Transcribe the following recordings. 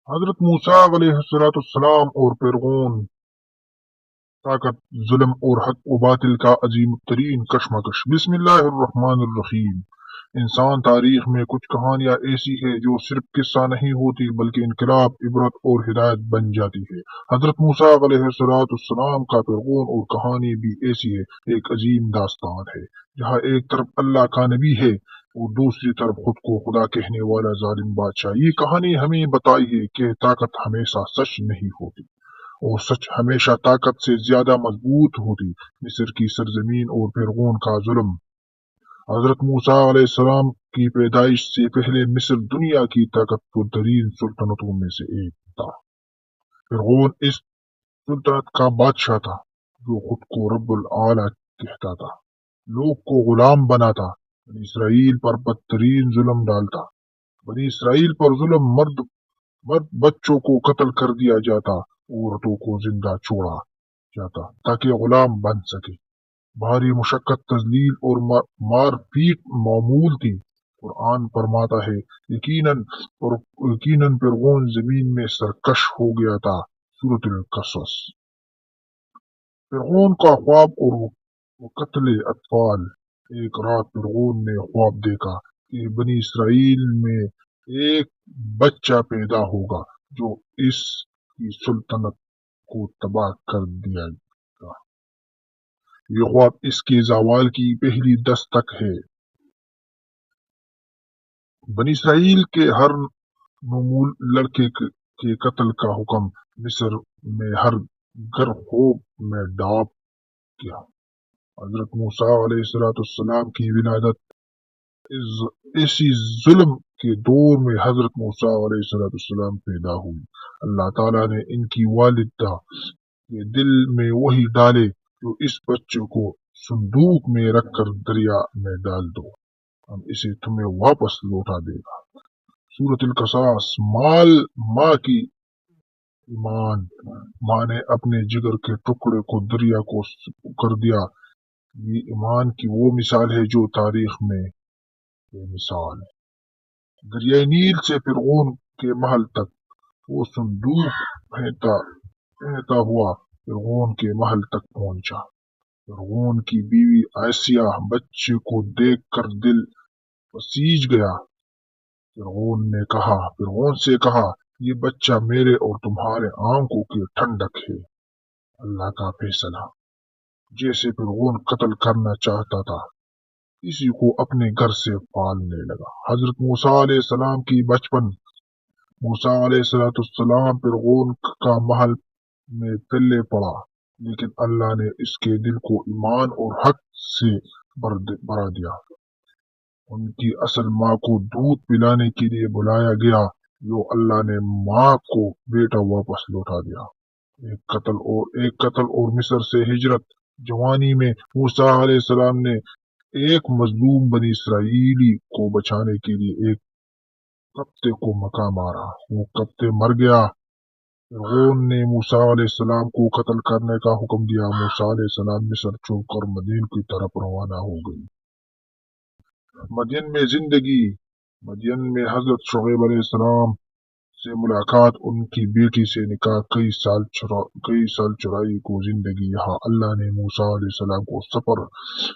حضرت موسیٰ علیہ السلام اور فرعون طاقت، ظلم اور حق و باطل کا عظیم ترین کشمکش۔ بسم اللہ الرحمن الرحیم۔ انسان تاریخ میں کچھ کہانیاں ایسی ہیں جو صرف قصہ نہیں ہوتی بلکہ انقلاب، عبرت اور ہدایت بن جاتی ہے۔ حضرت موسیٰ علیہ السلام کا فرعون اور کہانی بھی ایسی ہے، ایک عظیم داستان ہے جہاں ایک طرف اللہ کا نبی ہے اور دوسری طرف خود کو خدا کہنے والا ظالم بادشاہ۔ یہ کہانی ہمیں بتائی ہے کہ طاقت ہمیشہ سچ نہیں ہوتی اور سچ ہمیشہ طاقت سے زیادہ مضبوط ہوتی۔ مصر کی سرزمین اور فرعون کا ظلم۔ حضرت موسیٰ علیہ السلام کی پیدائش سے پہلے مصر دنیا کی طاقتور ترین سلطنتوں میں سے ایک تھا۔ فرعون اس سلطنت کا بادشاہ تھا جو خود کو رب العالی کہتا تھا، لوگ کو غلام بناتا، بنی اسرائیل پر بدترین ظلم ڈالتا۔ بنی اسرائیل پر ظلم، مرد بچوں کو قتل کر دیا جاتا، عورتوں کو زندہ چھوڑا جاتا تاکہ غلام بن سکے۔ بھاری مشقت، تذلیل اور مار پیٹ معمول تھی۔ قرآن فرماتا ہے یقیناً فرعون زمین میں سرکش ہو گیا تھا۔ سورۃ القصص۔ فرعون کا خواب اور قتل اطفال۔ ایک رات فرعون نے خواب دیکھا کہ بنی اسرائیل میں ایک بچہ پیدا ہوگا جو اس کی سلطنت کو تباہ کر دیا گا۔ یہ خواب اس کے زوال کی پہلی دستک ہے۔ بنی اسرائیل کے ہر نمول لڑکے کے قتل کا حکم مصر میں ہر گھر خوب میں ڈاپ کیا۔ حضرت موسیٰ علیہ السلام کی ولادت۔ اسی ظلم کے دور میں حضرت موسیٰ علیہ السلام پیدا ہوئی۔ اللہ تعالیٰ نے ان کی والدہ کے دل میں وحی ڈالے جو اس بچے کو صندوق میں رکھ کر دریا میں ڈال دو، ہم اسے تمہیں واپس لوٹا دے گا۔ سورۃ القصص۔ ماں کی ایمان۔ ماں نے اپنے جگر کے ٹکڑے کو دریا کو کر دیا۔ یہ ایمان کی وہ مثال ہے جو تاریخ میں بے مثال ہے۔ دریائے نیل سے فرعون کے محل تک وہ صندوق بہتا ہوا فرعون کے محل تک پہنچا۔ فرعون کی بیوی آسیہ بچے کو دیکھ کر دل پسیج گیا۔ فرعون سے کہا یہ بچہ میرے اور تمہارے آنکھوں کی ٹھنڈک ہے۔ اللہ کا فیصلہ۔ جیسے فرعون قتل کرنا چاہتا تھا اسی کو اپنے گھر سے پالنے لگا۔ حضرت موسیٰ علیہ السلام کی بچپن۔ موسیٰ علیہ السلام فرعون کا محل میں پلے پڑا، لیکن اللہ نے اس کے دل کو ایمان اور حق سے بھر دیا۔ ان کی اصل ماں کو دودھ پلانے کے لیے بلایا گیا جو اللہ نے ماں کو بیٹا واپس لوٹا دیا۔ ایک قتل اور مصر سے ہجرت۔ جوانی میں موسیٰ علیہ السلام نے ایک مظلوم بنی اسرائیلی کو بچانے کے لیے ایک کتے کو مکہ مارا۔ وہ کتے مر گیا۔ فرعون نے موسیٰ علیہ السلام کو قتل کرنے کا حکم دیا۔ موسیٰ علیہ السلام مصر چھوڑ کر مدین کی طرف روانہ ہو گئی۔ مدین میں زندگی۔ مدین میں حضرت شعیب علیہ السلام سے ملاقات، ان کی بیٹی سے نکاح، کئی سال چرائی کو زندگی۔ یہاں اللہ نے موسیٰ علیہ السلام کو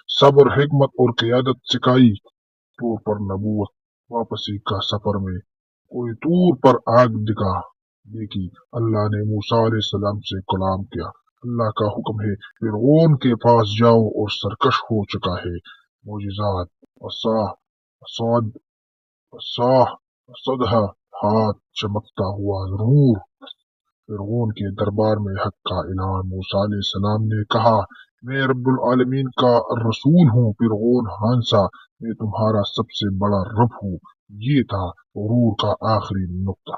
صبر، حکمت اور قیادت سکھائی۔ طور پر نبوت۔ واپسی کا سفر میں کوئی طور پر آگ دیکھی۔ اللہ نے موسیٰ علیہ السلام سے کلام کیا۔ اللہ کا حکم ہے فرعون کے پاس جاؤ اور سرکش ہو چکا ہے۔ معجزات۔ صدہ ہاتھ چمکتا ہوا نور۔ فرعون کے دربار میں حق کا اعلان۔ موسیٰ علیہ السلام نے کہا میں رب العالمین کا رسول ہوں۔ فرعون ہنسا، میں تمہارا سب سے بڑا رب ہوں۔ یہ تھا غرور کا آخری نقطہ۔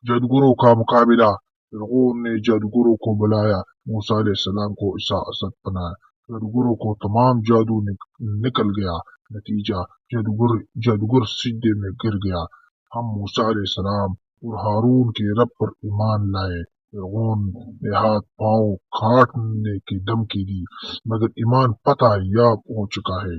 جادوگروں کا مقابلہ۔ فرعون نے جادوگروں کو بلایا، موسیٰ علیہ السلام کو اسد بنایا۔ جادوگروں کو تمام جادو نکل گیا۔ نتیجہ جادوگر سجدے میں گر گیا۔ ہم موسیٰ علیہ السلام اور ہارون کے رب پر ایمان لائے۔ فرعون نے ہاتھ پاؤں کاٹنے کی دھمکی دی، مگر ایمان پتہ یاب ہو چکا ہے۔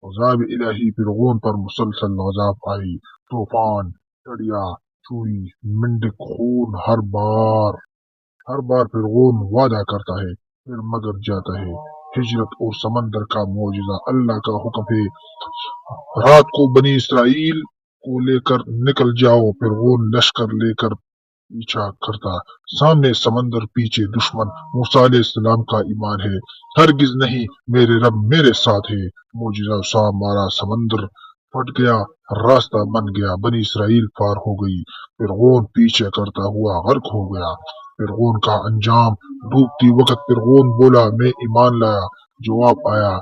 عذاب الہی۔ فرعون پر مسلسل عذاب آئی، طوفان، ٹڈیاں، چوئی منڈک خون ہر بار فرعون وعدہ کرتا ہے پھر مگر جاتا ہے۔ ہجرت اور سمندر کا معجزہ، اللہ کا حکم ہے رات کو بنی اسرائیل کو لے کر نکل جاؤ۔ فرعون لشکر لے کر پیچھا کرتا، سامنے سمندر پیچھے دشمن۔ موسیٰ علیہ السلام کا ایمان ہے ہرگز نہیں، میرے رب میرے ساتھ ہے۔ معجزہ سا مارا، سمندر پھٹ گیا، راستہ بن گیا، بنی اسرائیل پار ہو گئی۔ فرعون پیچھے کرتا ہوا غرق ہو گیا۔ فرعون کا انجام، ڈوبتی وقت فرعون بولا میں ایمان لایا، جواب آیا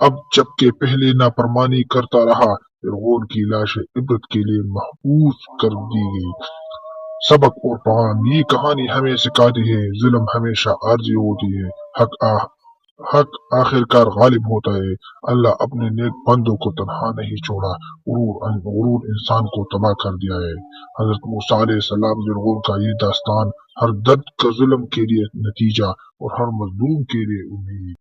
اب جبکہ پہلے نافرمانی کرتا رہا۔ فرعون کی لاش عبرت کے لیے محفوظ کر دی گئی۔ سبق اور پیغام، یہ کہانی ہمیں سکھاتی ہے ظلم ہمیشہ عارضی ہوتی ہے، حق آخرکار غالب ہوتا ہے۔ اللہ اپنے نیک بندوں کو تنہا نہیں چھوڑا، غرور انسان کو تباہ کر دیا ہے۔ حضرت موسیٰ علیہ السلام فرعون کا یہ داستان ہر درد کا ظلم کے لیے نتیجہ اور ہر مظلوم کے لیے امید